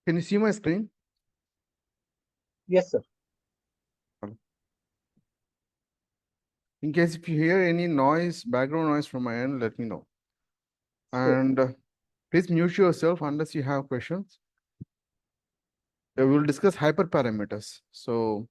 Can you see my screen? Yes, sir. In case if you hear any noise, background noise from my end, let me know. Sure. And please mute yourself unless you have questions. We will discuss hyperparameters. So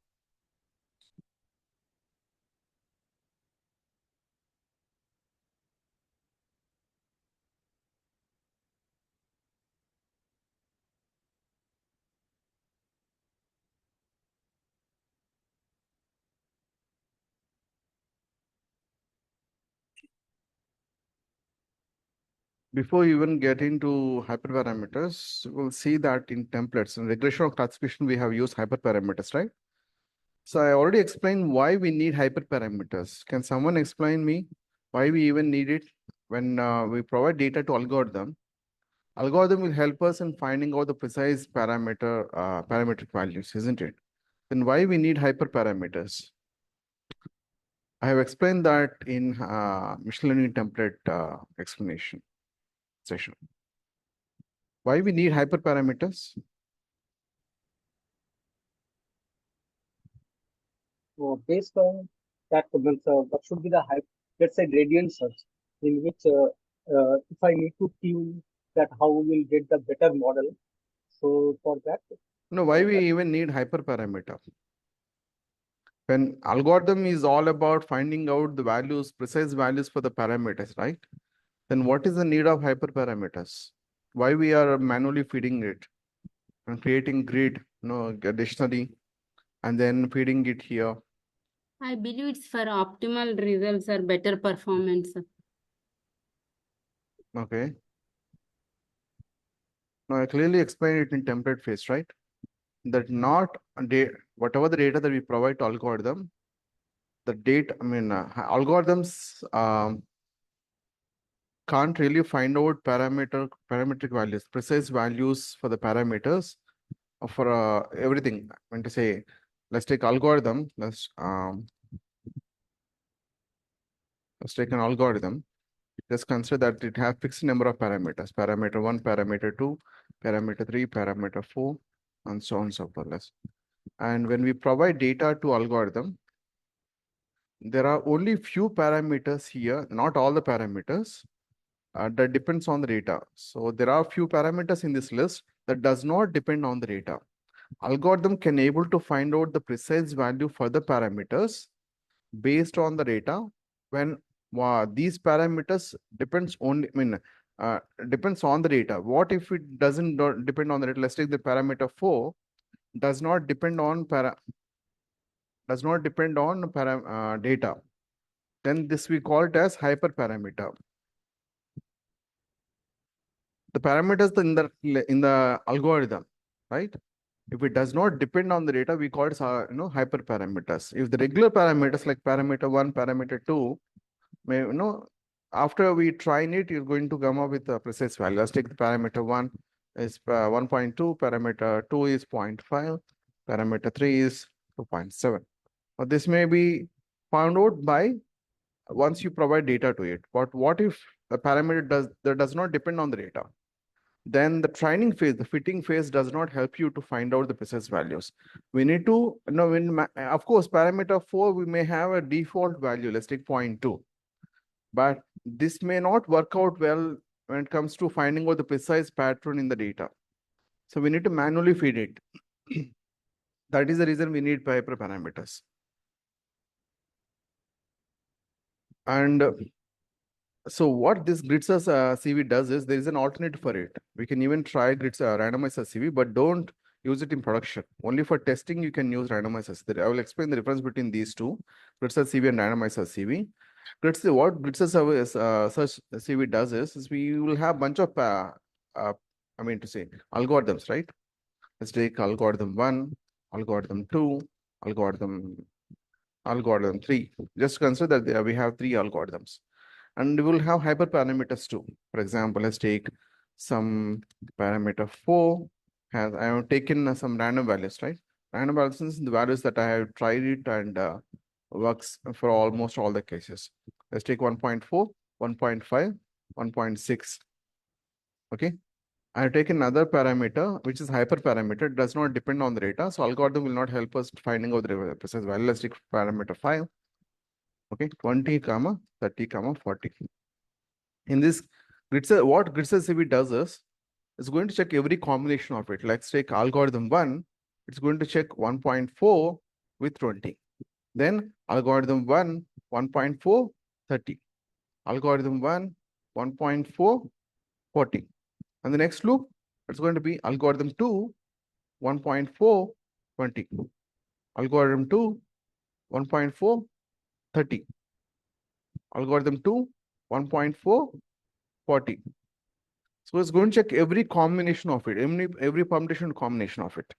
before you even get into hyperparameters, we'll see that in templates and regression of classification, we have used hyperparameters, right? So I already explained why we need hyperparameters. Can someone explain me why we even need it when we provide data to algorithm? Algorithm will help us in finding out the precise parametric values, isn't it? Then why we need hyperparameters? I have explained that in machine learning template explanation session. Why we need hyperparameters? So based on that, what should be the hype, let's say gradient search, in which if I need to tune that how we will get the better model. So for that, No, why we that even need hyperparameter? When algorithm is all about finding out the values, precise values for the parameters, right? Then what is the need of hyperparameters? Why we are manually feeding it and creating grid, a dictionary, and then feeding it here? I believe it's for optimal results or better performance. Okay. Now I clearly explained it in template phase, right? That not whatever the data that we provide to algorithm, the data, algorithms can't really find out parametric values, precise values for the parameters for everything. I mean to say, let's take algorithm. Let's take an algorithm. Just consider that it has fixed number of parameters: parameter one, parameter two, parameter three, parameter four, and so on and so forth. And when we provide data to algorithm, there are only few parameters here, not all the parameters. That depends on the data. So there are few parameters in this list that does not depend on the data. Algorithm can able to find out the precise value for the parameters based on the data when these parameters depends only, depends on the data. What if it doesn't depend on the data? Let's take the parameter 4 does not depend on data. Then this we call it as hyperparameter. The parameters in the algorithm, right? If it does not depend on the data, we call it hyperparameters. If the regular parameters like parameter one, parameter two, after we train it, you're going to come up with a precise value. Let's take the parameter one is 1.2, parameter two is 0.5, parameter three is 2.7. This may be found out by once you provide data to it. But what if a parameter does not depend on the data? Then the training phase, the fitting phase does not help you to find out the precise values. We need to, of course, parameter 4, we may have a default value, let's take 0.2. But this may not work out well when it comes to finding out the precise pattern in the data. So we need to manually feed it. That is the reason we need hyperparameters. And so what this grids as CV does is there is an alternative for it. We can even try grids randomized as CV, but don't use it in production. Only for testing you can use randomized as CV. I will explain the difference between these two, grids as CV and randomized as CV. What grids as such CV does is we will have bunch of algorithms, right? Let's take algorithm one, algorithm two, algorithm three. Just consider that we have three algorithms. And we will have hyperparameters too. For example, let's take some parameter 4. I have taken some random values, right? Random values is the values that I have tried it and works for almost all the cases. Let's take 1.4, 1.5, 1.6. Okay. I have taken another parameter, which is hyperparameter. It does not depend on the data. So algorithm will not help us finding out the precise value. Let's take parameter 5. Okay, 20, comma, 30, comma, 40. In this grid cell, what grid cell CV does is, it's going to check every combination of it. Let's take algorithm 1. It's going to check 1.4 with 20. Then algorithm 1, 1.4, 30. Algorithm 1, 1.4, 40. And the next loop, it's going to be algorithm 2, 1.4, 20. Algorithm 2, 1.4, 30. Algorithm 2, 1.4, 40. So it's going to check every combination of it, every permutation combination of it.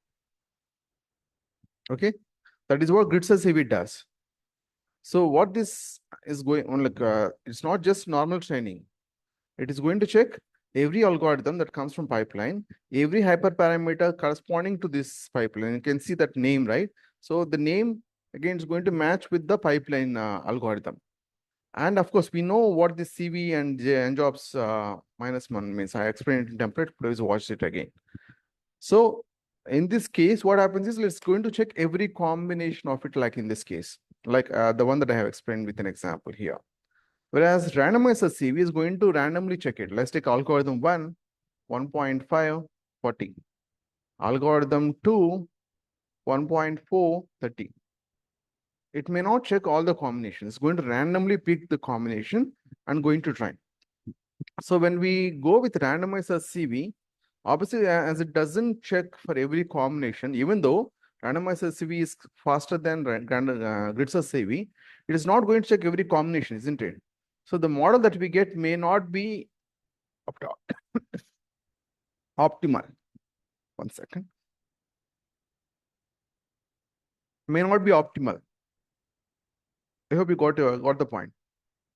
Okay, that is what grid cell CV does. So what this is going on, like it's not just normal training. It is going to check every algorithm that comes from pipeline, every hyperparameter corresponding to this pipeline. You can see that name, right? So the name again is going to match with the pipeline algorithm. And of course, we know what this CV and njobs -1 means. I explained it in template. Please watch it again. So in this case, what happens is it's going to check every combination of it, like in this case, like the one that I have explained with an example here. Whereas randomizer CV is going to randomly check it. Let's take algorithm 1, 1.5, 40. Algorithm 2, 1.4, 30. It may not check all the combinations. It's going to randomly pick the combination and going to try. So when we go with randomizer CV, obviously, as it doesn't check for every combination, even though randomizer CV is faster than grid search CV, it is not going to check every combination, isn't it? So the model that we get may not be optimal. One second. May not be optimal. I hope you got the point,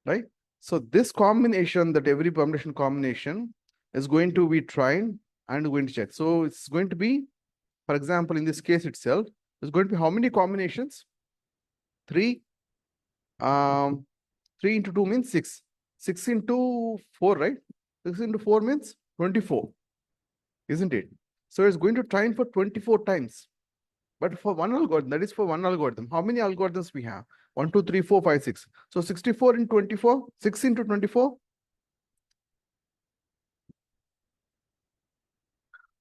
right? So this combination, that every permutation combination is going to be tried and going to check. So it's going to be, for example, in this case itself, it's going to be how many combinations? 3. 3 into 2 means 6. 6 into 4, right? 6 into 4 means 24, isn't it? So it's going to train for 24 times. But for one algorithm, that is for one algorithm. How many algorithms we have? 1, 2, 3, 4, 5, 6. So 64 into 24, 6 into 24.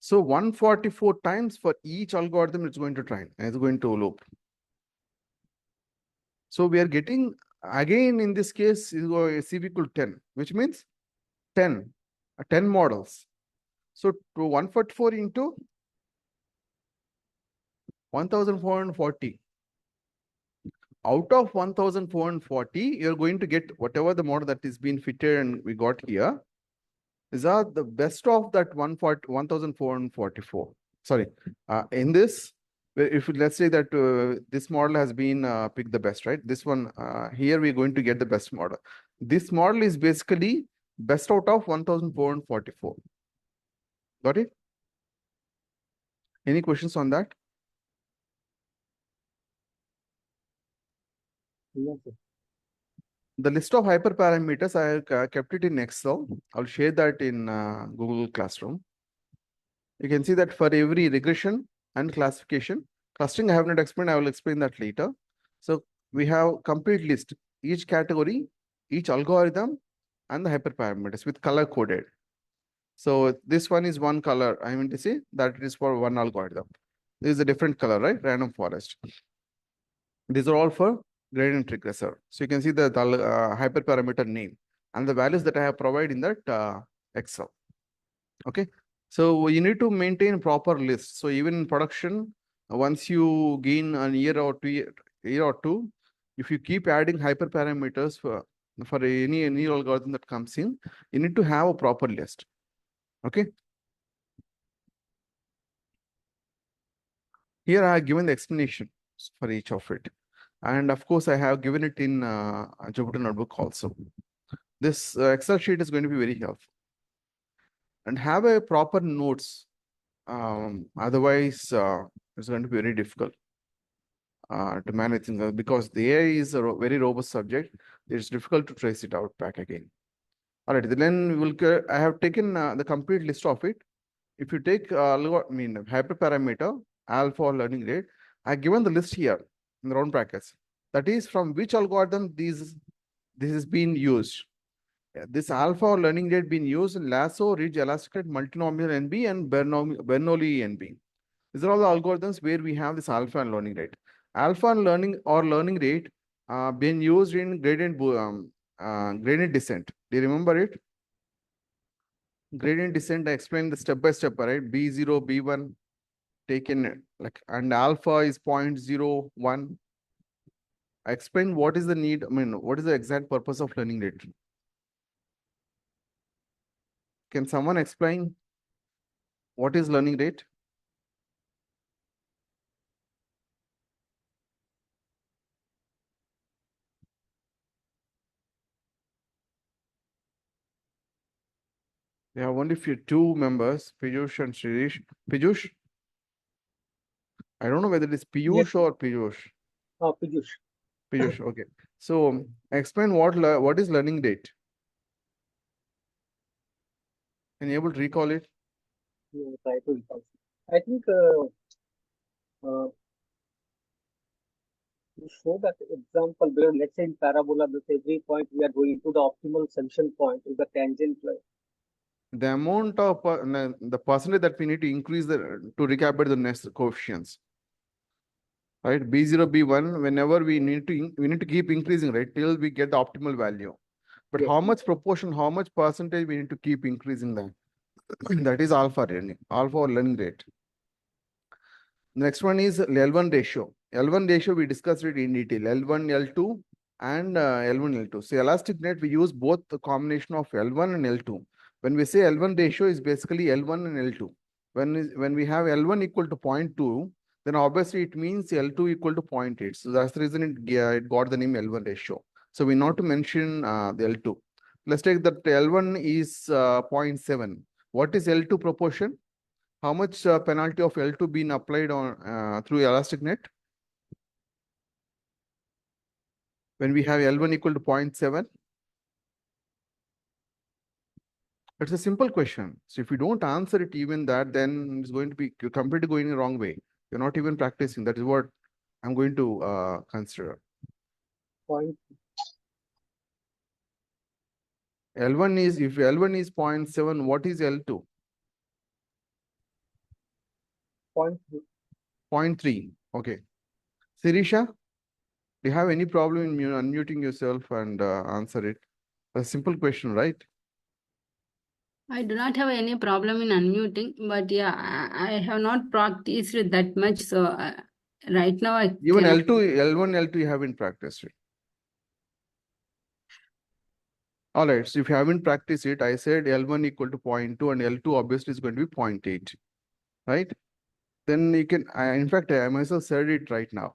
So 144 times for each algorithm it's going to train. It's going to loop. So we are getting, again, in this case, is CV equal 10, which means 10, 10 models. So to 144 into 1440. Out of 1440, you're going to get whatever the model that is being fitted and we got here. These are the best of that 1444. Sorry, in this, if let's say that this model has been picked the best, right? This one here we're going to get the best model. This model is basically best out of 1444. Got it? Any questions on that? Yes, sir. The list of hyperparameters, I kept it in Excel. I'll share that in Google Classroom. You can see that for every regression and classification, clustering I have not explained, I will explain that later. So we have complete list, each category, each algorithm, and the hyperparameters with color coded. So this one is one color, I mean to say that it is for one algorithm. This is a different color, right? Random forest. These are all for gradient regressor. So you can see the hyperparameter name and the values that I have provided in that Excel. Okay. So you need to maintain proper list. So even in production, once you gain a year or two, if you keep adding hyperparameters for any algorithm that comes in, you need to have a proper list. Okay. Here I have given the explanation for each of it. And of course, I have given it in Jupyter Notebook also. This Excel sheet is going to be very helpful. And have a proper notes. Otherwise, it's going to be very difficult to manage things because the AI is a very robust subject. It's difficult to trace it out back again. All right, then we will. I have taken the complete list of it. if you take hyperparameter alpha or learning rate, I given the list here in the round brackets. That is from which algorithm this is being used. This alpha or learning rate being used in lasso, ridge, elasticate, multinomial NB, and Bernoulli NB. These are all the algorithms where we have this alpha and learning rate. Alpha and learning rate being used in gradient descent. Do you remember it? Gradient descent, I explained the step by step, right? B0, B1 taken like, and alpha is 0.01. I explained what is the need, what is the exact purpose of learning rate. Can someone explain what is learning rate? We have only two members, Piyush and Shirish. Piyush? I don't know whether it is Yes, Piyush or Piyush. Piyush. Piyush, okay. So explain what is learning rate. Can you able to recall it? Try to recall. I think uh, to show that example where, let's say in parabola, that every point we are going to the optimal solution point with the tangent line. The amount of the percentage that we need to increase to recalibrate the next coefficients, right? B0, B1, whenever we need to keep increasing, right, till we get the optimal value. But Yes, how much proportion, how much percentage we need to keep increasing that? That is alpha or learning rate. Next one is L1 ratio. L1 ratio, we discussed it in detail. L1, L2, and L1, L2. So elastic net, we use both the combination of L1 and L2. When we say L1 ratio is basically L1 and L2. When we have L1 equal to 0.2, then obviously it means L2 equal to 0.8. So that's the reason it got the name L1 ratio. So we not to mention the L2. Let's take that L1 is 0.7. What is L2 proportion? How much penalty of L2 been applied on through elastic net? When we have L1 equal to 0.7? It's a simple question. So if you don't answer it even that, then it's going to be you're completely going the wrong way. You're not even practicing. That is what I'm going to consider. point L1 is, if L1 is 0.7, what is L2? point 0.3. Okay. Sirisha, do you have any problem in unmuting yourself and answer it? A simple question, right? I do not have any problem in unmuting, but yeah, I have not practiced it that much. So right now I Even cannot. L2, L1, L2 you haven't practiced it. All right, so if you haven't practiced it, I said L1 equal to 0.2 and L2 obviously is going to be 0.8, right? Then you can, in fact, I myself said it right now.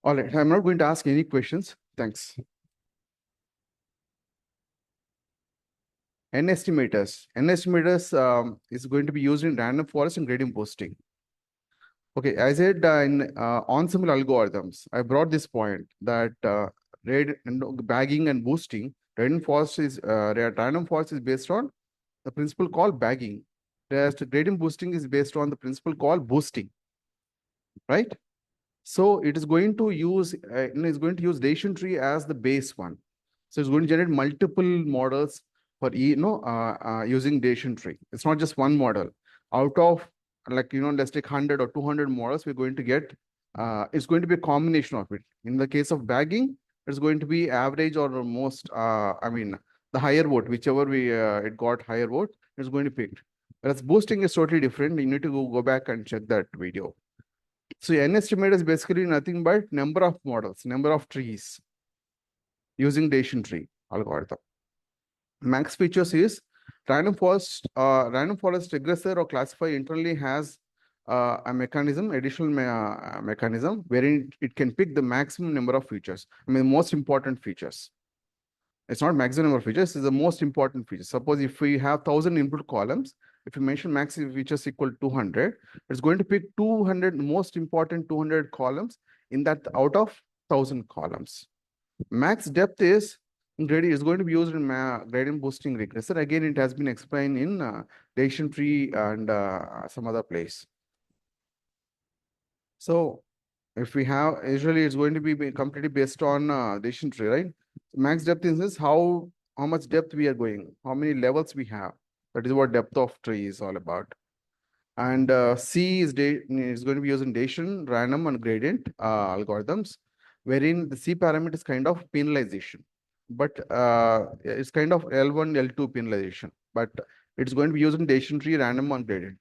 All right, I'm not going to ask any questions. Thanks. N estimators. N estimators is going to be used in random forest and gradient boosting. Okay, I said in ensemble algorithms, I brought this point that bagging and boosting, random forest is based on the principle called bagging. Whereas the gradient boosting is based on the principle called boosting, right? So it is going to use Bayesian tree as the base one. So it's going to generate multiple models for using Bayesian tree. It's not just one model. Out of let's take 100 or 200 models, we're going to get it's going to be a combination of it. In the case of bagging, it's going to be average or most the higher vote, whichever it got higher vote, it's going to pick. Whereas boosting is totally different. You need to go back and check that video. So N estimate is basically nothing but number of models, number of trees using Bayesian tree algorithm. Max features is random forest regressor or classifier internally has a mechanism, additional mechanism wherein it can pick the maximum number of features. Most important features. It's not maximum number of features, it's the most important features. Suppose if we have 1,000 input columns, if you mention maximum features equal to 200, it's going to pick 200 most important 200 columns in that out of 1,000 columns. Max depth is Gradient is going to be used in gradient boosting regressor. Again, it has been explained in decision tree and some other place. So if we have, usually it's going to be completely based on decision tree, right? Max depth is how much depth we are going, how many levels we have. That is what depth of tree is all about. And C is going to be using decision, random, and gradient algorithms, wherein the C parameter is kind of penalization, but it's kind of L1, L2 penalization, but it's going to be using decision tree, random, and gradient.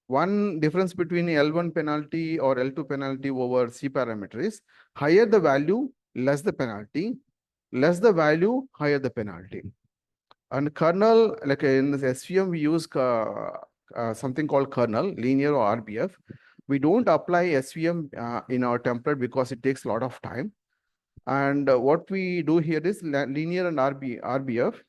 One difference between L1 penalty or L2 penalty over C parameter is higher the value, less the penalty, less the value, higher the penalty. And kernel, like in this SVM, we use something called kernel, linear or RBF. We don't apply SVM in our template because it takes a lot of time. And what we do here is linear and RBF.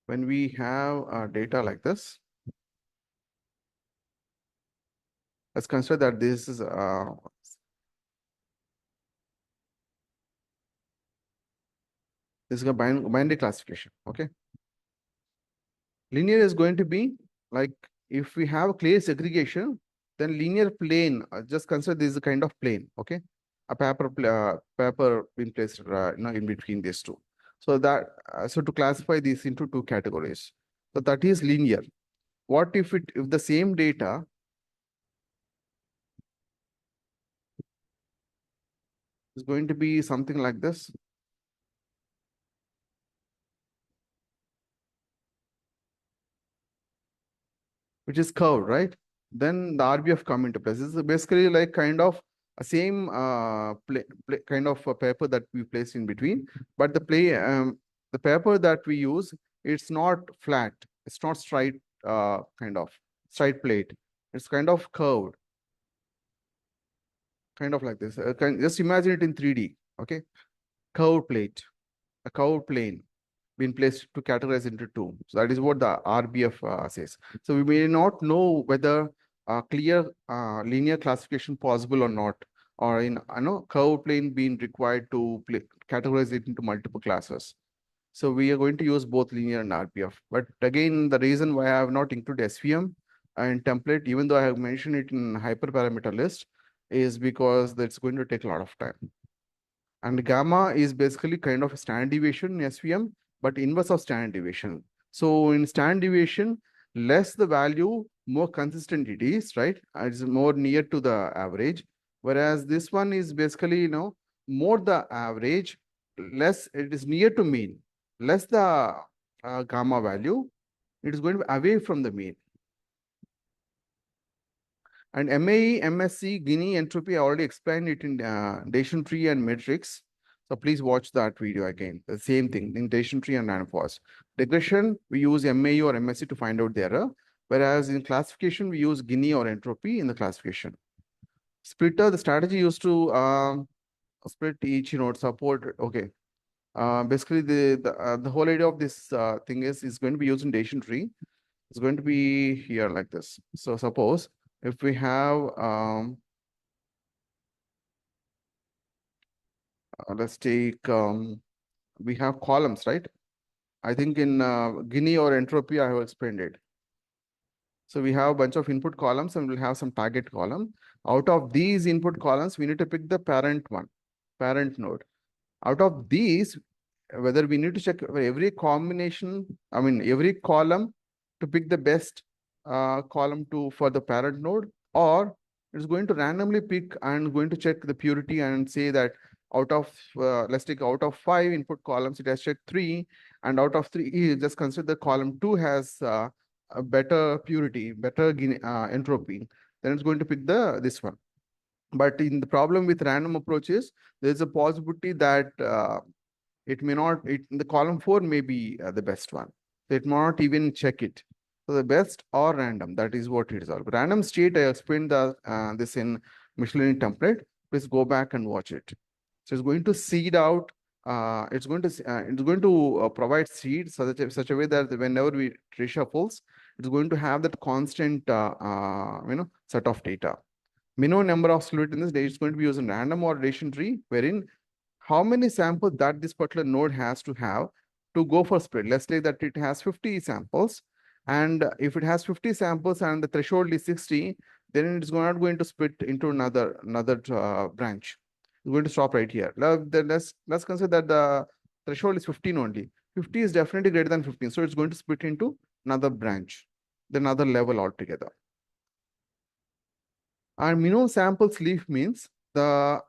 When we have data like this, let's consider that this is a binary classification. Okay. Linear is going to be like if we have clear segregation, then linear plane, just consider this is a kind of plane, okay? A paper being placed in between these two. So that so to classify these into two categories. So that is linear. What if the same data is going to be something like this? Which is curved, right? Then the RBF come into place. This is basically like kind of a same kind of a paper that we place in between, but the paper that we use, it's not flat, it's not straight kind of straight plate. It's kind of curved, kind of like this. Just imagine it in 3D, okay? Curved plate, a curved plane been placed to categorize into two. So that is what the RBF says. So we may not know whether clear linear classification possible or not, or in curve plane being required to categorize it into multiple classes. So we are going to use both linear and RBF. But again, the reason why I have not included SVM and template, even though I have mentioned it in hyperparameter list, is because that's going to take a lot of time. And gamma is basically kind of a standard deviation in SVM, but inverse of standard deviation. So in standard deviation, less the value, more consistent it is, right? It's more near to the average. Whereas this one is basically, more the average, less it is near to mean, less the gamma value, it is going to be away from the mean. And MAE, MSC, Gini entropy, I already explained it in decision tree and matrix. So please watch that video again. The same thing in decision tree and random forest. Regression, we use MAE or MSC to find out the error. Whereas in classification, we use Gini or entropy in the classification. Splitter, the strategy used to split each node support. Okay. Basically, the whole idea of this thing is going to be used in decision tree. It's going to be here like this. So suppose if we have let's take we have columns, right? I think in Gini or entropy, I have explained it. So we have a bunch of input columns and we'll have some target column. Out of these input columns, we need to pick the parent one, parent node. Out of these, whether we need to check every combination, I mean, every column to pick the best column for the parent node, or it's going to randomly pick and going to check the purity and say that out of, let's take out of 5 input columns, it has checked 3, and out of 3, just consider the column 2 has a better purity, better entropy, then it's going to pick this one. But in the problem with random approaches, there's a possibility that it may not, the column 4 may be the best one. So it may not even check it. So the best or random, that is what it is all. Random state, I explained this in machine learning template. Please go back and watch it. So it's going to seed out, it's going to provide seed such a way that whenever we reshuffles, it's going to have that constant, set of data. minimum number of split in this day is going to be used in random or relation tree, wherein how many samples that this particular node has to have to go for split. Let's say that it has 50 samples, and if it has 50 samples and the threshold is 60, then it's not going to split into another branch. It's going to stop right here. Now, then let's consider that the threshold is 15 only. 50 is definitely greater than 15, so it's going to split into another branch, then another level altogether. And minimum samples leaf means the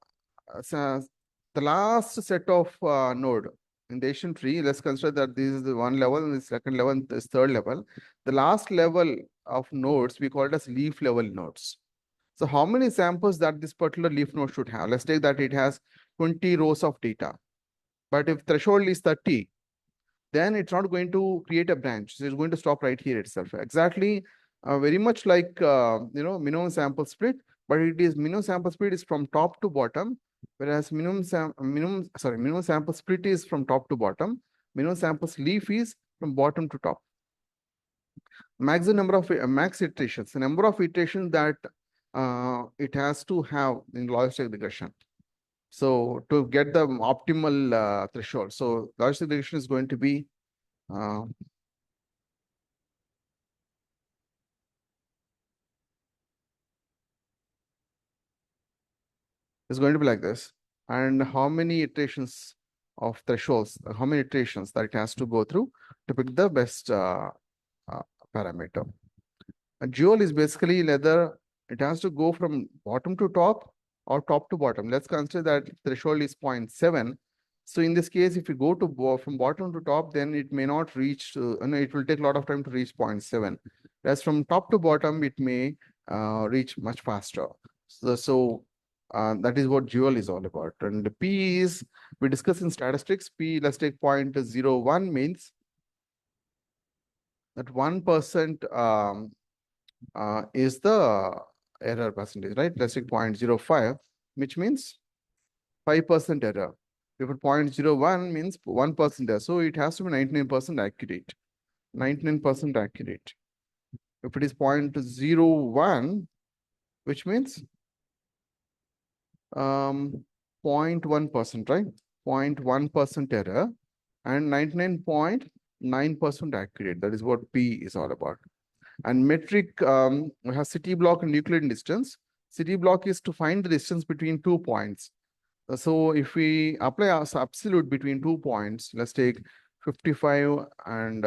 last set of node in the Asian tree. Let's consider that this is the one level and the second level and this third level. The last level of nodes we call it as leaf level nodes. So how many samples that this particular leaf node should have? Let's take that it has 20 rows of data. But if threshold is 30, then it's not going to create a branch. So it's going to stop right here itself. Exactly, very much like minimum sample split, but it is minimum sample split is from top to bottom, whereas minimum sample split is from top to bottom. Minimum sample leaf is from bottom to top. Maximum number of max iterations, the number of iterations that it has to have in logistic regression. So to get the optimal threshold, so logistic regression is going to be is going to be like this. And how many iterations of thresholds, how many iterations that it has to go through to pick the best parameter. A dual is basically whether it has to go from bottom to top or top to bottom. Let's consider that threshold is 0.7. So in this case, if you go to from bottom to top, then it may not reach, it will take a lot of time to reach 0.7. Whereas from top to bottom, it may reach much faster. So that is what dual is all about. And the P is, we discuss in statistics, P, let's take 0.01 means that 1% is the error percentage, right? Let's take 0.05, which means 5% error. If 0.01 means 1% error, so it has to be 99% accurate. 99% accurate. If it is 0.01, which means 0.1%, right? 0.1% error and 99.9% accurate. That is what P is all about. And metric has city block and Euclidean distance. City block is to find the distance between 2 points. So if we apply our absolute between 2 points, let's take 55 and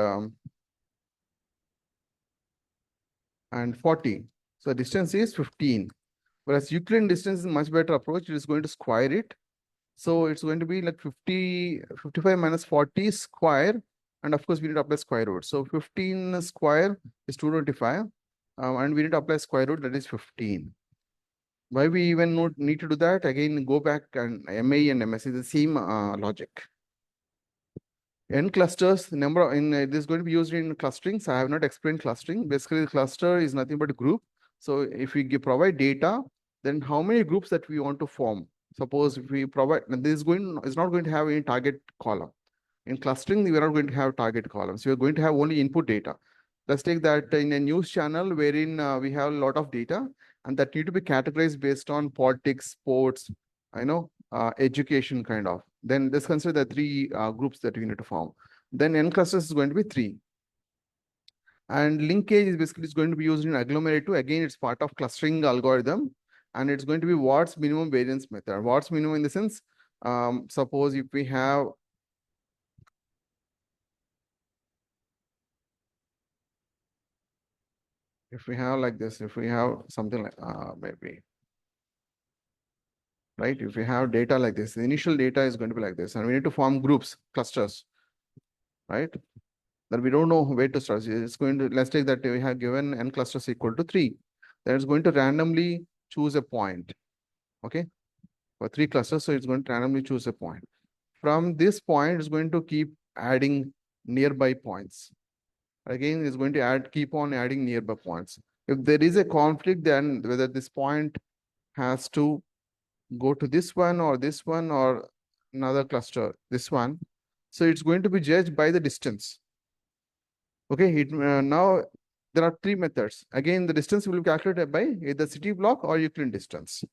40. So distance is 15. Whereas Euclidean distance is a much better approach. It is going to square it. So it's going to be like 55 minus 40 square. And of course, we need to apply square root. So 15 square is 225. And we need to apply square root, that is 15. Why we even need to do that? Again, go back and MAE and MSc, the same logic. N clusters, number in this is going to be used in clustering. So I have not explained clustering. Basically, the cluster is nothing but a group. So if we provide data, then how many groups that we want to form? Suppose if we provide, this is not going to have any target column. In clustering, we are not going to have target columns. We are going to have only input data. Let's take that in a news channel wherein we have a lot of data and that need to be categorized based on politics, sports, education kind of. Then let's consider the three groups that we need to form. Then N clusters is going to be 3. And linkage is basically going to be used in agglomerative. Again, it's part of clustering algorithm. And it's going to be Watt's minimum variance method. Watt's minimum in the sense, suppose if we have like this, if we have something like maybe, right? If we have data like this, the initial data is going to be like this, and we need to form groups, clusters, right? That we don't know where to start. It's going to, let's take that we have given N clusters equal to 3. Then it's going to randomly choose a point, okay? For 3 clusters, so it's going to randomly choose a point. From this point, it's going to keep adding nearby points. Again, it's going to keep on adding nearby points. If there is a conflict, then whether this point has to go to this one or another cluster, this one. So it's going to be judged by the distance. Okay, now there are three methods. Again, the distance will be calculated by either city block or Euclidean distance.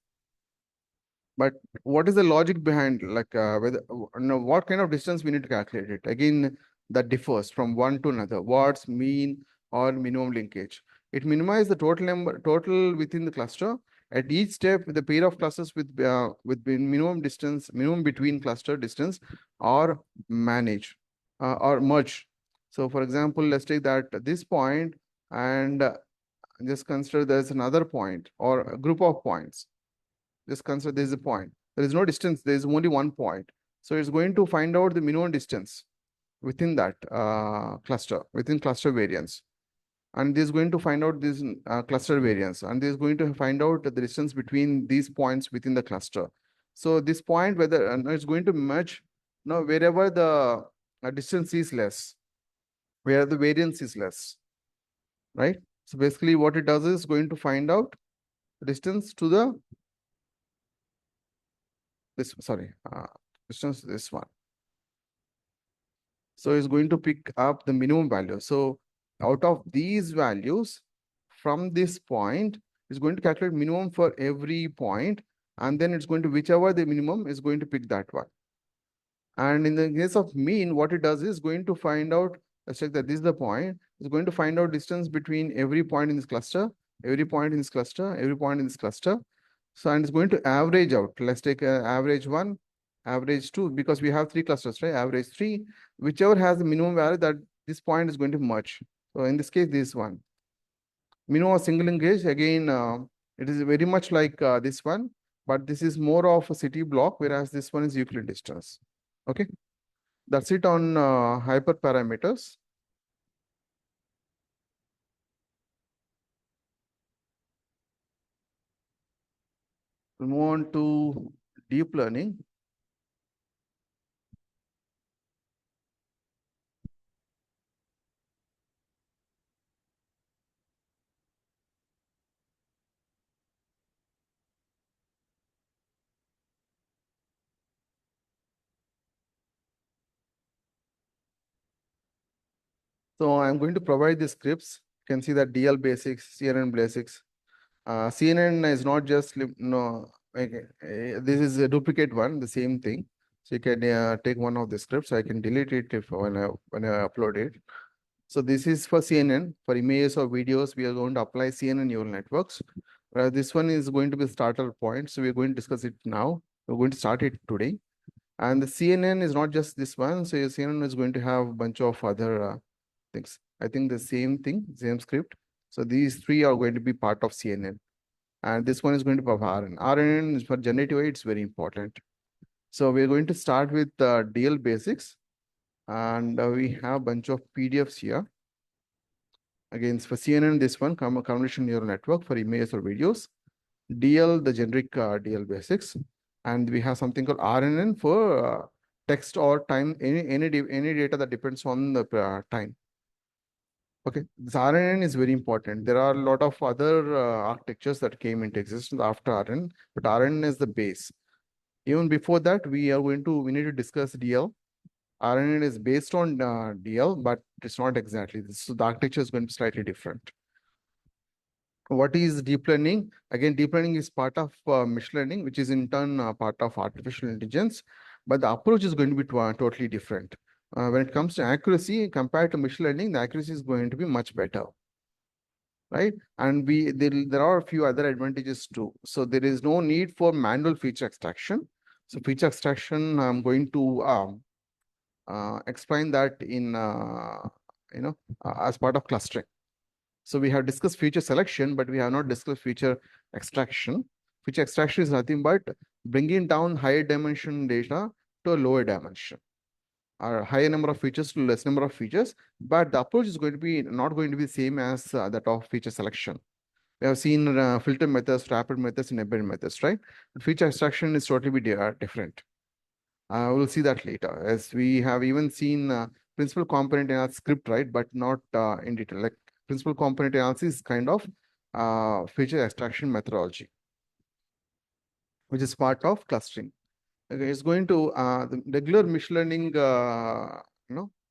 But what is the logic behind, like, whether, what kind of distance we need to calculate it? Again, that differs from one to another. What's mean or minimum linkage? It minimizes the total within the cluster. At each step, the pair of clusters with minimum distance, minimum between cluster distance, or manage or merge. So, for example, let's take that this point and just consider there's another point or a group of points. Just consider there is a point. There is no distance. There is only one point. So it's going to find out the minimum distance within that cluster, within cluster variance. And this is going to find out this cluster variance. And this is going to find out the distance between these points within the cluster. So this point, whether it's going to merge, wherever the distance is less, where the variance is less, right? So basically what it does is going to find out the distance to the distance this one. So it's going to pick up the minimum value. So out of these values from this point, it's going to calculate minimum for every point, and then it's going to, whichever the minimum is going to pick that one. And in the case of mean, what it does is going to find out, let's check that this is the point, it's going to find out distance between every point in this cluster, every point in this cluster, every point in this cluster. So, and it's going to average out. Let's take average 1, average 2, because we have 3 clusters, right? Average 3, whichever has the minimum value, that this point is going to merge. So in this case, this one. Minimum of single linkage, again, it is very much like this one, but this is more of a city block, whereas this one is Euclid distance. Okay, that's it on hyperparameters. We'll move on to deep learning. So I'm going to provide the scripts. You can see that DL basics, CNN basics. CNN is not just, this is a duplicate one, the same thing. So you can take one of the scripts. I can delete it if when I upload it. So this is for CNN. For images or videos, we are going to apply CNN neural networks. This one is going to be starter point. So we're going to discuss it now. We're going to start it today. And the CNN is not just this one. So your CNN is going to have a bunch of other things. I think the same thing, same script. So these three are going to be part of CNN. And this one is going to be for RNN. RNN is for generative AI, it's very important. So we're going to start with DL basics. And we have a bunch of PDFs here. Again, for CNN, this one, convolutional neural network for images or videos. DL, the generic DL basics. And we have something called RNN for text or time, any data that depends on the time. Okay, this RNN is very important. There are a lot of other architectures that came into existence after RNN, but RNN is the base. Even before that, we need to discuss DL. RNN is based on DL, but it's not exactly this. So the architecture is going to be slightly different. What is deep learning? Again, deep learning is part of machine learning, which is in turn part of artificial intelligence, but the approach is going to be totally different. When it comes to accuracy, compared to machine learning, the accuracy is going to be much better, right? And there are a few other advantages too. So there is no need for manual feature extraction. So feature extraction, I'm going to explain that in as part of clustering. So we have discussed feature selection, but we have not discussed feature extraction. Feature extraction is nothing but bringing down higher dimension data to a lower dimension, or higher number of features to less number of features. But the approach is going to be not going to be the same as that of feature selection. We have seen filter methods, wrapper methods, and embedded methods, right? But feature extraction is totally different. We'll see that later, as we have even seen principal component analysis script, right? But not in detail. Like principal component analysis is kind of feature extraction methodology, which is part of clustering. Okay, it's going to the regular machine learning,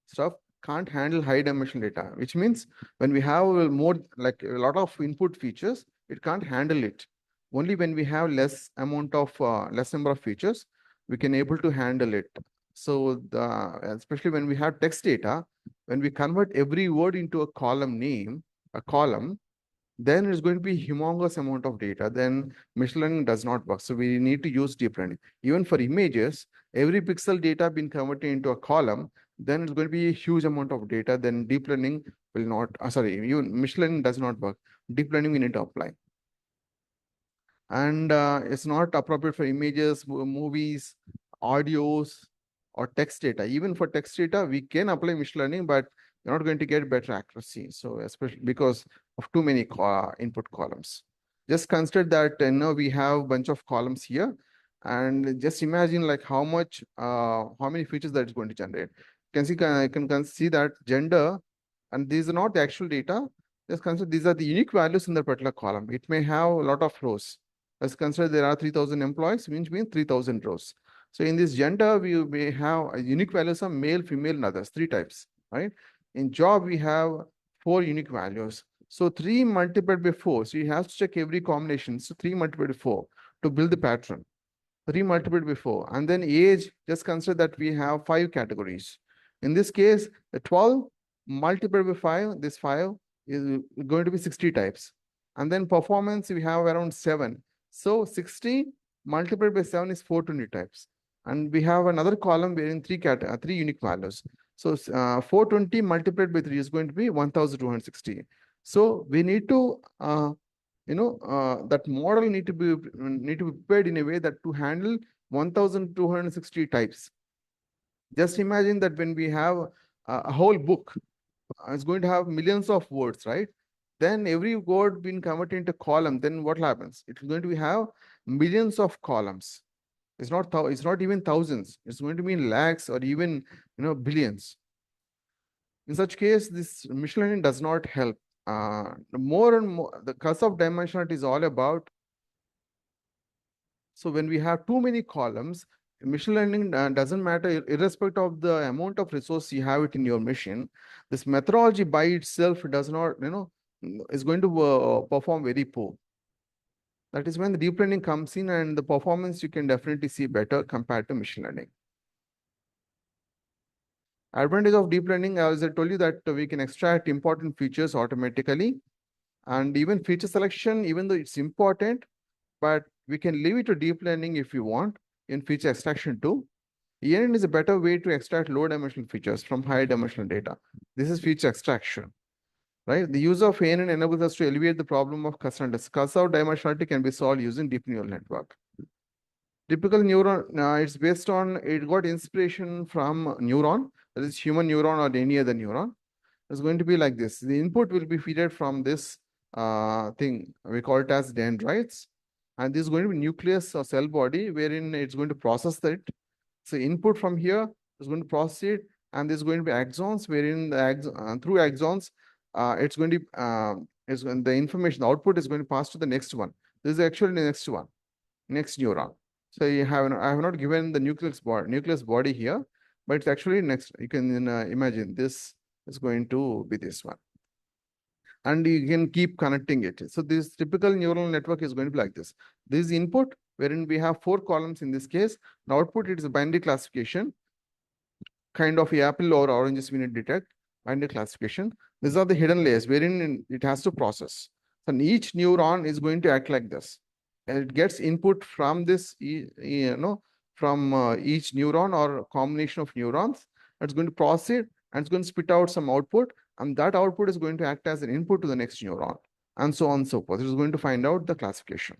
stuff can't handle high dimensional data, which means when we have more, like a lot of input features, it can't handle it. Only when we have less number of features, we can able to handle it. So especially when we have text data, when we convert every word into a column name, a column, then it's going to be humongous amount of data. Then machine learning does not work. So we need to use deep learning. Even for images, every pixel data being converted into a column, then it's going to be a huge amount of data. Then deep learning will not, sorry, even machine learning does not work. Deep learning we need to apply. And it's not appropriate for images, movies, audios, or text data. Even for text data, we can apply machine learning, but you're not going to get better accuracy. So especially because of too many input columns. Just consider that now we have a bunch of columns here, and just imagine like how many features that is going to generate. I can see that gender, and these are not the actual data. Just consider these are the unique values in the particular column. It may have a lot of rows. Let's consider there are 3,000 employees, which means 3,000 rows. So in this gender, we may have a unique values of male, female, and others, 3 types, right? In job, we have 4 unique values. So 3 multiplied by 4. So you have to check every combination. So 3 multiplied by 4 to build the pattern. 3 multiplied by 4. And then age, just consider that we have 5 categories. In this case, the 12 multiplied by 5, this 5 is going to be 60 types. And then performance, we have around 7. So 60 multiplied by 7 is 420 types. And we have another column wherein 3 unique values. So 420 multiplied by 3 is going to be 1,260. So we need to that model need to be prepared in a way that to handle 1,260 types. Just imagine that when we have a whole book, it's going to have millions of words, right? Then every word being converted into column, then what happens? It's going to have millions of columns. It's not even thousands. It's going to be in lakhs or even billions. In such case, this machine learning does not help. More and more, the curse of dimensionality is all about. So when we have too many columns, machine learning doesn't matter irrespective of the amount of resource you have it in your machine. This methodology by itself does not, is going to perform very poor. That is when the deep learning comes in, and the performance you can definitely see better compared to machine learning. Advantage of deep learning, as I told you, that we can extract important features automatically, and even feature selection, even though it's important, but we can leave it to deep learning if you want in feature extraction too. ENN is a better way to extract low dimensional features from high dimensional data. This is feature extraction, right? The use of ENN enables us to alleviate the problem of cursor dimensionality can be solved using deep neural network. Typical neuron, it got inspiration from neuron, that is human neuron or any other neuron. It's going to be like this. The input will be fed from this thing. We call it as dendrites. And this is going to be nucleus or cell body wherein it's going to process that. So input from here is going to process it. And there's going to be axons wherein through axons, it's going to the information, the output is going to pass to the next one. This is actually the next one, next neuron. So I have not given the nucleus body here, but it's actually next. You can imagine this is going to be this one. And you can keep connecting it. So this typical neural network is going to be like this. This is input, wherein we have 4 columns in this case. The output, it is a binary classification, kind of apple or oranges we need to detect, binary classification. These are the hidden layers, wherein it has to process. And each neuron is going to act like this. And it gets input from this, from each neuron or combination of neurons. It's going to process it, and it's going to spit out some output, and that output is going to act as an input to the next neuron, and so on and so forth. It is going to find out the classification.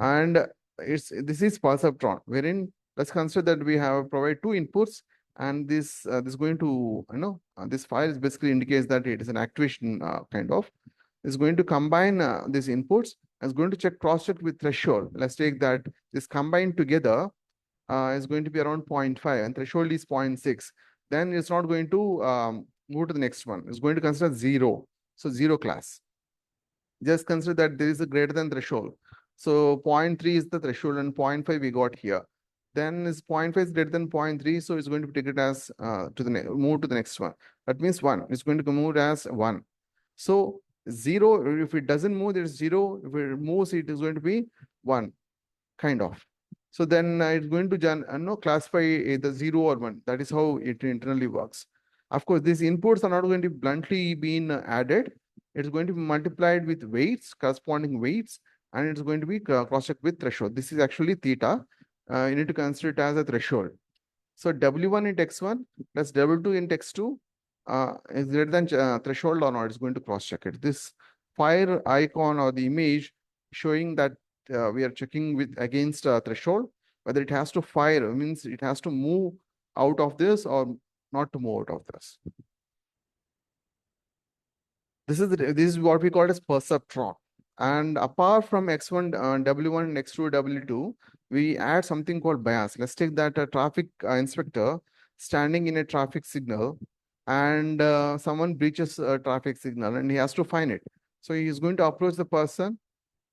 And this is perceptron, wherein let's consider that we have provided 2 inputs, and this is going to, this file is basically indicates that it is an activation kind of. Is going to combine these inputs and is going to cross-check with threshold. Let's take that this combined together is going to be around 0.5 and threshold is 0.6. Then it's not going to move to the next one. It's going to consider 0. So 0 class. Just consider that there is a greater than threshold. So 0.3 is the threshold and 0.5 we got here. Then is 0.5 is greater than 0.3. So it's going to be taken as move to the next one. That means 1. It's going to be moved as 1. So 0, if it doesn't move, there's 0. If it moves, it is going to be 1, kind of. So then it's going to classify either 0 or 1. That is how it internally works. Of course, these inputs are not going to bluntly being added. It's going to be multiplied with weights, corresponding weights, and it's going to be cross-checked with threshold. This is actually theta. You need to consider it as a threshold. So W1 into X1 plus W2 into X2 is greater than threshold or not. It's going to cross-check it. This fire icon or the image showing that we are checking with against threshold, whether it has to fire means it has to move out of this or not to move out of this. This is what we call as perceptron. And apart from X1, W1, and X2, W2, we add something called bias. Let's take that a traffic inspector standing in a traffic signal, and someone breaches a traffic signal and he has to fine it. So he is going to approach the person.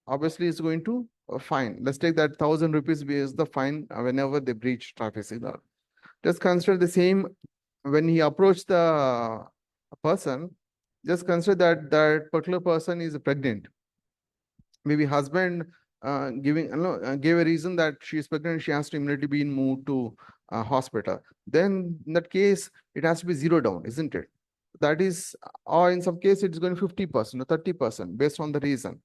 Obviously, he's going to fine. Let's take that 1,000 rupees is the fine whenever they breach traffic signal. Just consider the same when he approached the person. Just consider that that particular person is pregnant. Maybe husband gave a reason that she is pregnant, she has to immediately be moved to hospital. Then in that case, it has to be 0 down, isn't it? That is, or in some case, it's going 50% or 30% based on the reason.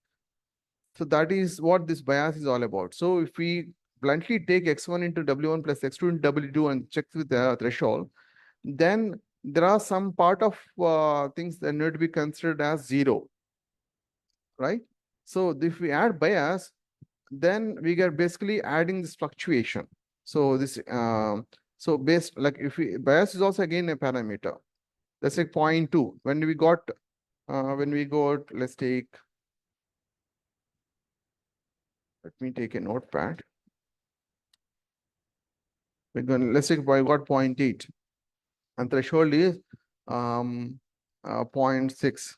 So that is what this bias is all about. So if we bluntly take X1 into W1 plus X2 into W2 and check with the threshold, then there are some part of things that need to be considered as 0, right? So if we add bias, then we are basically adding this fluctuation. So this, so based, like if we, bias is also again a parameter. Let's take 0.2. When we got, let's take, let me take a notepad. Let's take, I got 0.8 and threshold is 0.6.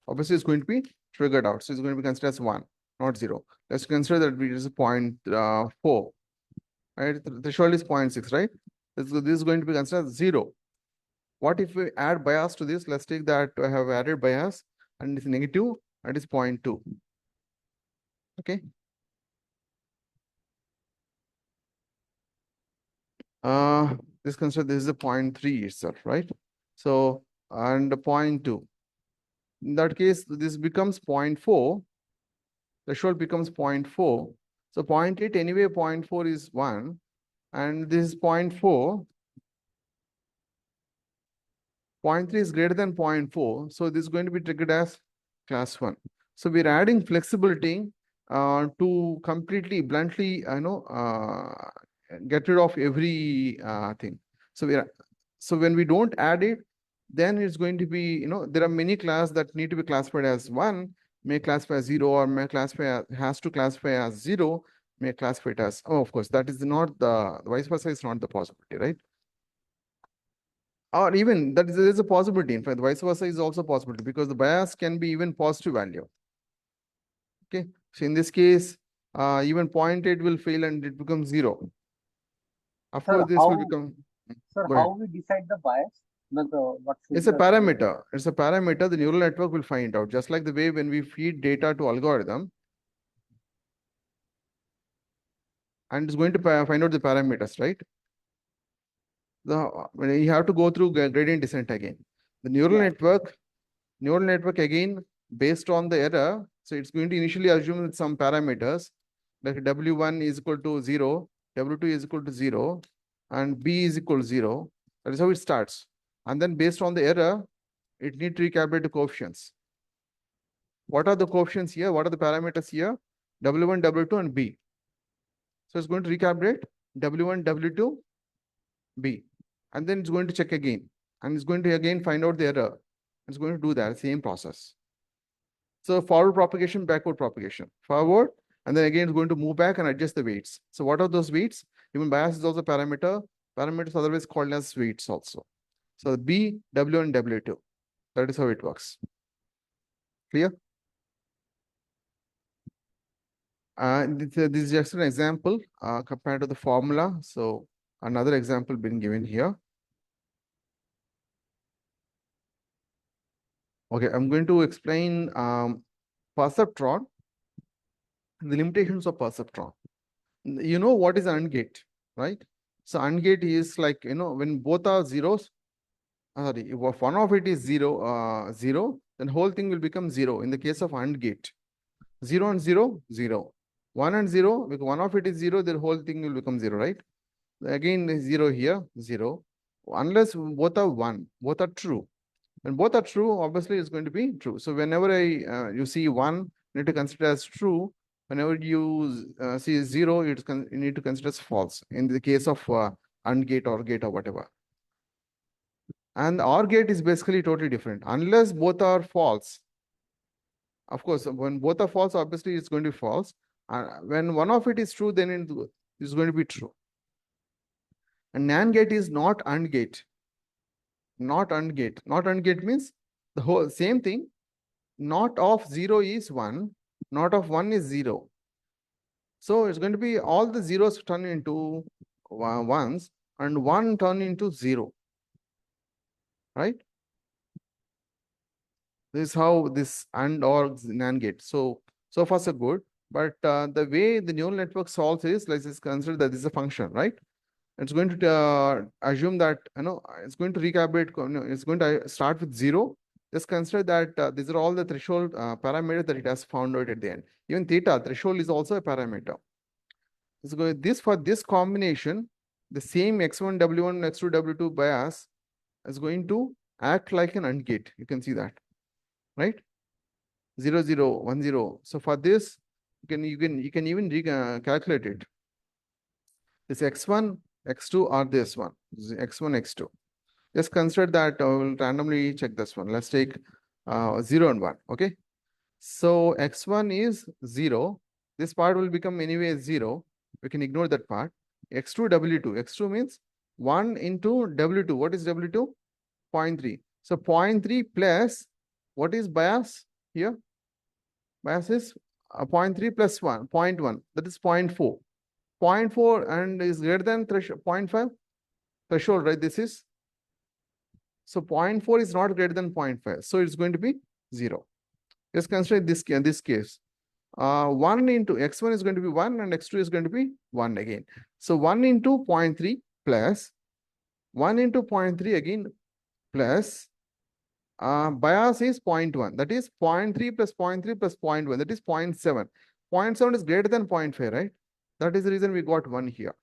Obviously, it's going to be triggered out. So it's going to be considered as 1, not 0. Let's consider that it is a 0.4. Right? The threshold is 0.6, right? This is going to be considered as 0. What if we add bias to this? Let's take that I have added bias and it's negative, that is 0.2. Okay. This is a 0.3 itself, right? So, and 0.2. In that case, this becomes 0.4. Threshold becomes 0.4. So 0.8 anyway, 0.4 is 1. And this is 0.4. 0.3 is greater than 0.4. So this is going to be triggered as class 1. So we're adding flexibility to completely bluntly, get rid of every thing. So when we don't add it, then it's going to be, there are many classes that need to be classified as 1, may classify as 0, or may classify has to classify as 0, may classify it as, of course, that is not the vice versa is not the possibility, right? Or even that there is a possibility. In fact, vice versa is also possibility because the bias can be even positive value. Okay. So in this case, even 0.8 will fail and it becomes 0. Of Sir, course, this will become. Go ahead. how we decide the bias? What should It's be a the parameter. It's a parameter. The neural network will find out. Just like the way when we feed data to algorithm, and it's going to find out the parameters, right? When you have to go through gradient descent again. The neural network again, based on the error, so it's going to initially assume some parameters like W1 is equal to 0, W2 is equal to 0, and B is equal to 0. That is how it starts. And then based on the error, it needs to recalibrate the coefficients. What are the coefficients here? What are the parameters here? W1, W2, and B. So it's going to recalibrate W1, W2, B. And then it's going to check again. And it's going to again find out the error. It's going to do that same process. So forward propagation, backward propagation. Forward, and then again it's going to move back and adjust the weights. So what are those weights? Even bias is also parameter. Parameters otherwise called as weights also. So B, W, and W2. That is how it works. Clear? This is just an example compared to the formula. So another example being given here. Okay, I'm going to explain perceptron, the limitations of perceptron. You know what is AND gate, right? So AND gate is like, when both are zeros, sorry, if one of it is zero, then whole thing will become zero in the case of AND gate. 0 and 0, 0. 1 and 0, because one of it is 0, the whole thing will become 0, right? Again, 0 here, 0. Unless both are 1, both are true. When both are true, obviously it's going to be true. So whenever you see 1, you need to consider as true. Whenever you see 0, you need to consider as false in the case of AND gate or gate or whatever. And OR gate is basically totally different. Unless both are false, of course, when both are false, obviously it's going to be false. When one of it is true, then it's going to be true. And NAND gate is not AND gate. Not AND gate. Not AND gate means the whole same thing. Not of 0 is 1. Not of 1 is 0. So it's going to be all the zeros turn into ones and 1 turn into 0. Right? This is how this AND or NAND gate. So far so good. But the way the neural network solves is, let's just consider that this is a function, right? It's going to assume that, it's going to recalibrate, it's going to start with 0. Just consider that these are all the threshold parameters that it has found out at the end. Even theta, threshold, is also a parameter. So for this combination, the same x1, w1, x2, w2 bias is going to act like an AND gate. You can see that, right? 0, 0, 1, 0. So for this, you can even calculate it. This x1, x2 or this one, x1, x2. Just consider that I will randomly check this one. Let's take 0 and 1. Okay. So x1 is 0. This part will become anyway 0. We can ignore that part. x2, w2. x2 means 1 into w2. What is w2? 0.3. So 0.3 plus, what is bias here? Bias is 0.3 plus 1, 0.1. That is 0.4. 0.4 and is greater than threshold 0.5 threshold, right? This is, so 0.4 is not greater than 0.5, so it's going to be 0. Just consider this case. 1 into x1 is going to be 1 and x2 is going to be 1 again. So 1 into 0.3 plus 1 into 0.3 again plus bias is 0.1. That is 0.3 plus 0.3 plus 0.1. That is 0.7. 0.7 is greater than 0.5, right? That is the reason we got 1 here.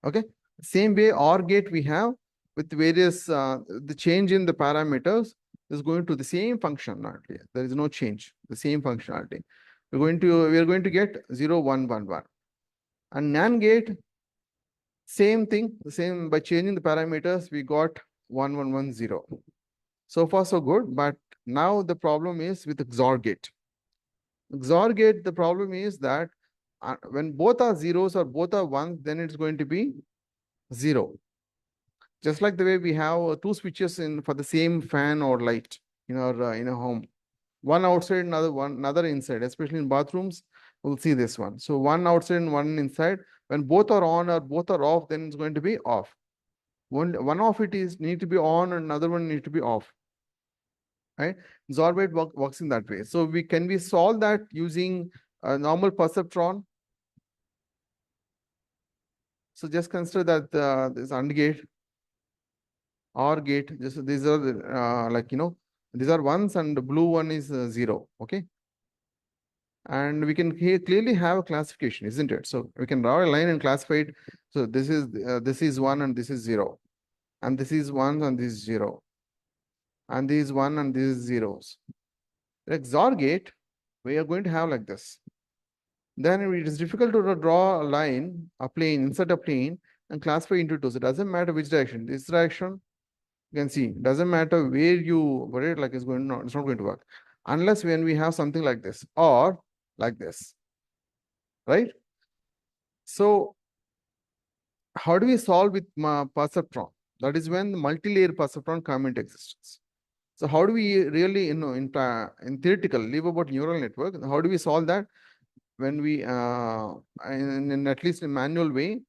Okay. Same way OR gate we have with various, the change in the parameters is going to the same functionality. There is no change, the same functionality. We are going to get 0, 1, 1, 1. And NAND gate, same thing, the same, by changing the parameters, we got 1, 1, 1, 0. So far so good, but now the problem is with XOR gate. XOR gate, the problem is that when both are zeros or both are ones, then it's going to be 0. Just like the way we have two switches for the same fan or light in our home. One outside, another inside. Especially in bathrooms, we'll see this one. So one outside and one inside. When both are on or both are off, then it's going to be off. One of it need to be on and another one need to be off. Right? Zorbate works in that way. So can we solve that using a normal perceptron? So just consider that this AND gate, OR gate. These are these are ones and the blue one is 0. Okay. And we can clearly have a classification, isn't it? So we can draw a line and classify it. So this is 1 and this is 0. And this is 1 and this is 0. And this is 1 and this is zeros. The XOR gate, we are going to have like this. Then it is difficult to draw a line, a plane, insert a plane and classify into two. So it doesn't matter which direction. This direction, you can see, doesn't matter where you put it, like it's not going to work. Unless when we have something like this or like this, right? So how do we solve with perceptron? That is when the multi-layer perceptron come into existence. So how do we really, in theoretical, leave about neural network, how do we solve that? When we, in at least a manual way,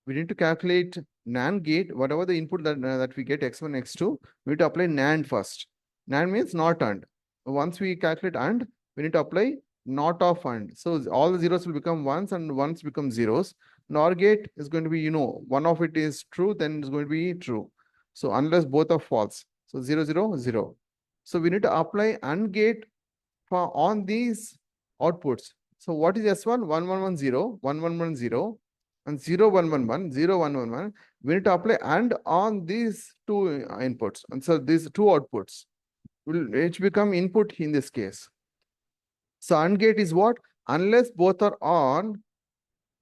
we need to calculate NAND gate, whatever the input that we get, x1, x2, we need to apply NAND first. NAND means not AND. Once we calculate AND, we need to apply not of AND. So all the zeros will become ones and ones become zeros. NOR gate is going to be, one of it is true, then it's going to be true. So unless both are false. So 0, 0, 0. So we need to apply AND gate for on these outputs. So what is S1? 1, 1, 1, 0, 1, 1, 1, 0, and 0, 1, 1, 1, 0, 1, 1, 1. We need to apply AND on these two inputs. And so these two outputs will each become input in this case. So AND gate is what? Unless both are on,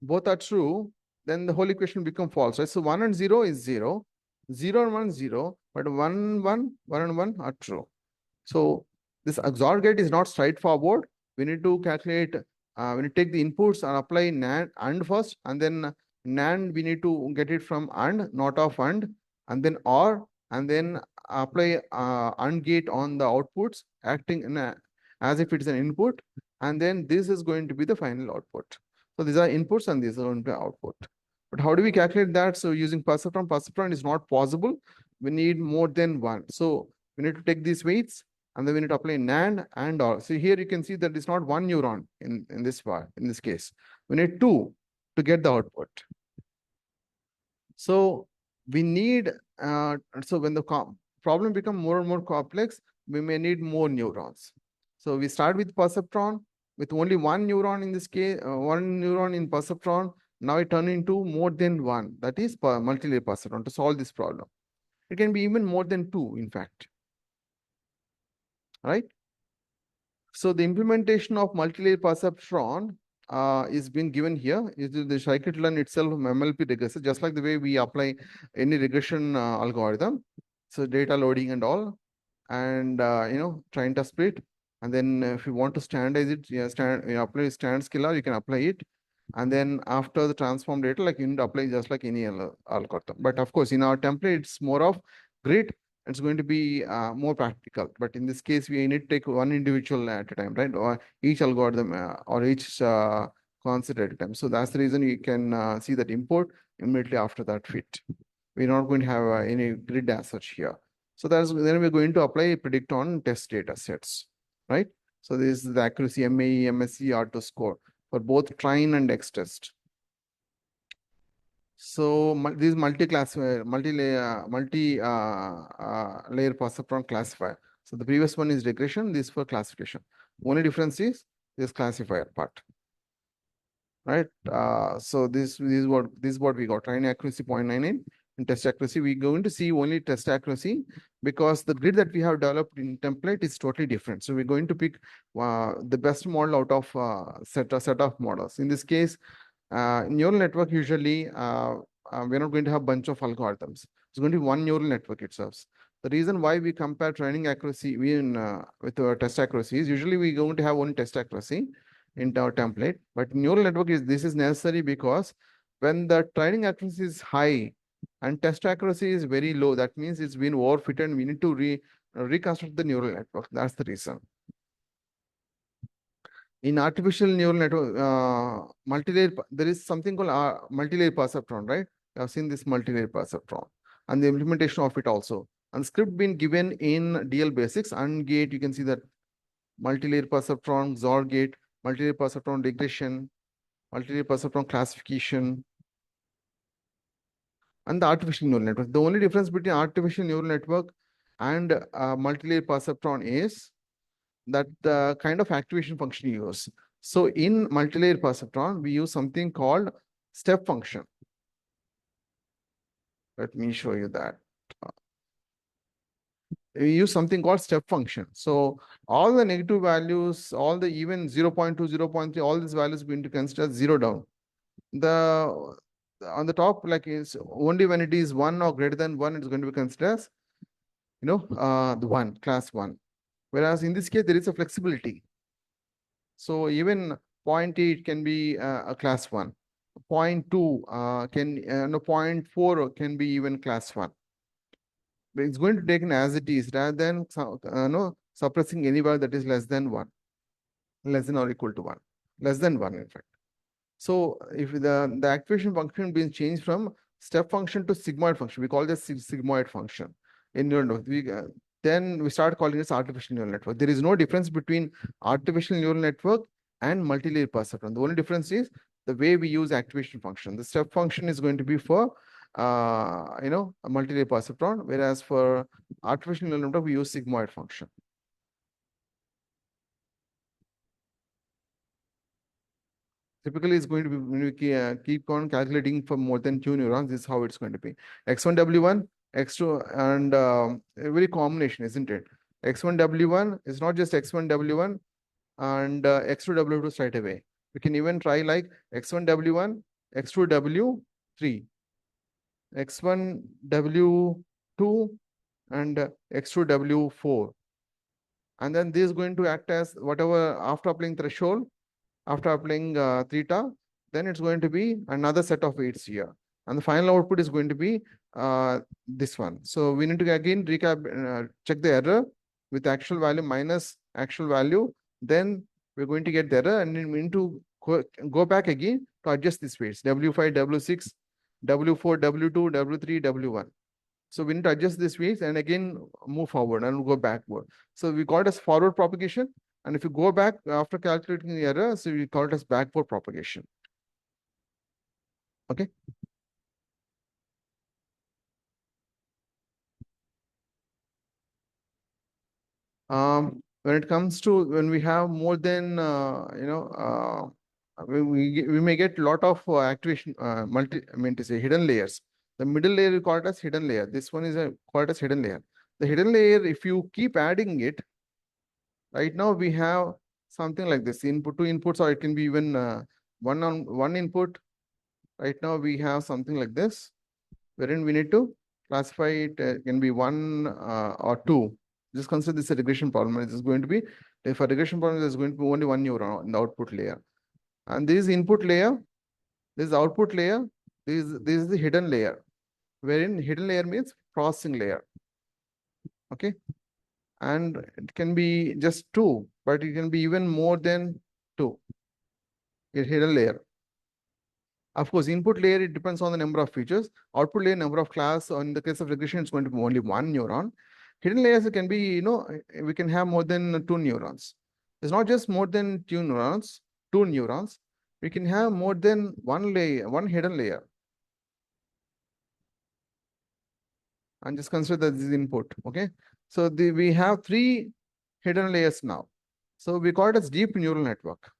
both are true, then the whole equation become false, right? So 1 and 0 is 0, 0 and 1 0, but 1, 1, 1 and 1 are true. So this XOR gate is not straightforward. We need to calculate, we need to take the inputs and apply NAND AND first, and then NAND we need to get it from AND, not of AND, and then OR, and then apply AND gate on the outputs, acting as if it's an input, and then this is going to be the final output. So these are inputs and these are going to be output. But how do we calculate that? So using perceptron is not possible. We need more than one. So we need to take these weights and then we need to apply NAND and OR. So here you can see that it's not one neuron in this part, in this case. We need two to get the output. So we need, so when the problem become more and more complex, we may need more neurons. So we start with perceptron with only one neuron in this case, one neuron in perceptron. Now it turn into more than one, that is multi-layer perceptron to solve this problem. It can be even more than two, in fact. Right? So the implementation of multi-layer perceptron is being given here. Is the scikit-learn itself MLP regressor, just like the way we apply any regression algorithm. So data loading and all, and trying to split. And then if you want to standardize it, apply standard scalar, you can apply it. And then after the transform data, like you need to apply just like any other algorithm. But of course, in our template, it's more of grid. It's going to be more practical. But in this case, we need to take one individual at a time, right? Or each algorithm or each concept at a time. So that's the reason you can see that import immediately after that fit. We're not going to have any grid as such here. So then we're going to apply predict on test data sets, right? So this is the accuracy MAE, MSE, auto score for both train and X test. So these multi-layer perceptron classifier. So the previous one is regression, this for classification. Only difference is this classifier part, right? So this is what we got. Train accuracy 0.99 and test accuracy. We're going to see only test accuracy because the grid that we have developed in template is totally different. So we're going to pick the best model out of set of models. In this case, neural network usually we're not going to have a bunch of algorithms. It's going to be one neural network itself. The reason why we compare training accuracy with our test accuracy is usually we're going to have one test accuracy in our template, but neural network is necessary because when the training accuracy is high and test accuracy is very low, that means it's been overfitted and we need to reconstruct the neural network. That's the reason. In artificial neural network, multi-layer, there is something called multi-layer perceptron, right? I've seen this multi-layer perceptron and the implementation of it also. And script been given in DL basics and gate, you can see that multi-layer perceptron, XOR gate, multi-layer perceptron regression, multi-layer perceptron classification, and the artificial neural network. The only difference between artificial neural network and multi-layer perceptron is that the kind of activation function you use. So in multi-layer perceptron, we use something called step function. Let me show you that. We use something called step function. So all the negative values, all the even 0.2, 0.3, all these values going to consider zero down. The on the top, like is only when it is 1 or greater than 1, it's going to be considered as, the 1, class 1. Whereas in this case, there is a flexibility. So even 0.8 can be a class 1. 0.2 no 0.4 can be even class 1. But it's going to take an as it is rather than suppressing any value that is less than 1, less than or equal to 1, less than 1 in fact. So if the activation function being changed from step function to sigmoid function, we call this sigmoid function in neural network. We then we start calling this artificial neural network. There is no difference between artificial neural network and multi-layer perceptron. The only difference is the way we use activation function. The step function is going to be for a multi-layer perceptron, whereas for artificial neural network we use sigmoid function. Typically, it's going to be when we keep on calculating for more than 2 neurons. This is how it's going to be. X1 W1, X2, and a very combination, isn't it? X1 W1 is not just X1 W1 and X2 W2 straight away. We can even try like X1 W1, X2 W3, X1 W2, and X2 W4. And then this is going to act as whatever after applying threshold. After applying theta, then it's going to be another set of weights here. And the final output is going to be this one. So we need to again recap, check the error with actual value minus actual value. Then we're going to get the error, and then we need to go back again to adjust these weights. W5, W6, W4, W2, W3, W1. So we need to adjust these weights and again move forward and go backward. So we call it as forward propagation. And if you go back after calculating the error, so we call it as backward propagation. Okay. When it comes to when we have more than we may get a lot of activation to say hidden layers. The middle layer we call it as hidden layer. This one is called as hidden layer. The hidden layer, if you keep adding it, right now we have something like this: input, two inputs, or it can be even one input. Right now we have something like this, wherein we need to classify it. Can be one or two. Just consider this a regression problem. It is going to be, if a regression problem, there is going to be only one neuron in the output layer. And this is input layer, this is output layer, this is the hidden layer, wherein hidden layer means processing layer. Okay. And it can be just two, but it can be even more than two. A hidden layer. Of course, input layer, it depends on the number of features. Output layer, number of class. Or in the case of regression, it's going to be only one neuron. Hidden layers can be, we can have more than two neurons. It's not just more than two neurons. We can have more than one layer, one hidden layer. And just consider that this is input. Okay. So we have three hidden layers now. So we call it as deep neural network.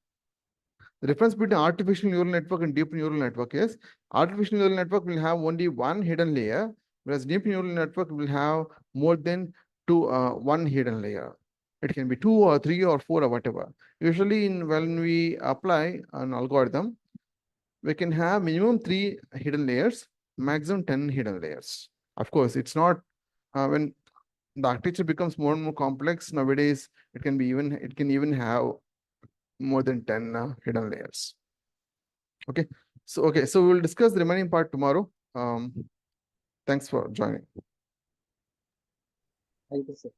The difference between artificial neural network and deep neural network is artificial neural network will have only one hidden layer, whereas deep neural network will have more than one hidden layer. It can be two or three or four or whatever. Usually when we apply an algorithm, we can have minimum 3 hidden layers, maximum 10 hidden layers. Of course, it's not when the architecture becomes more and more complex nowadays, it can even have more than 10 hidden layers. Okay. So we'll discuss the remaining part tomorrow. Thanks for joining. Thank you, sir.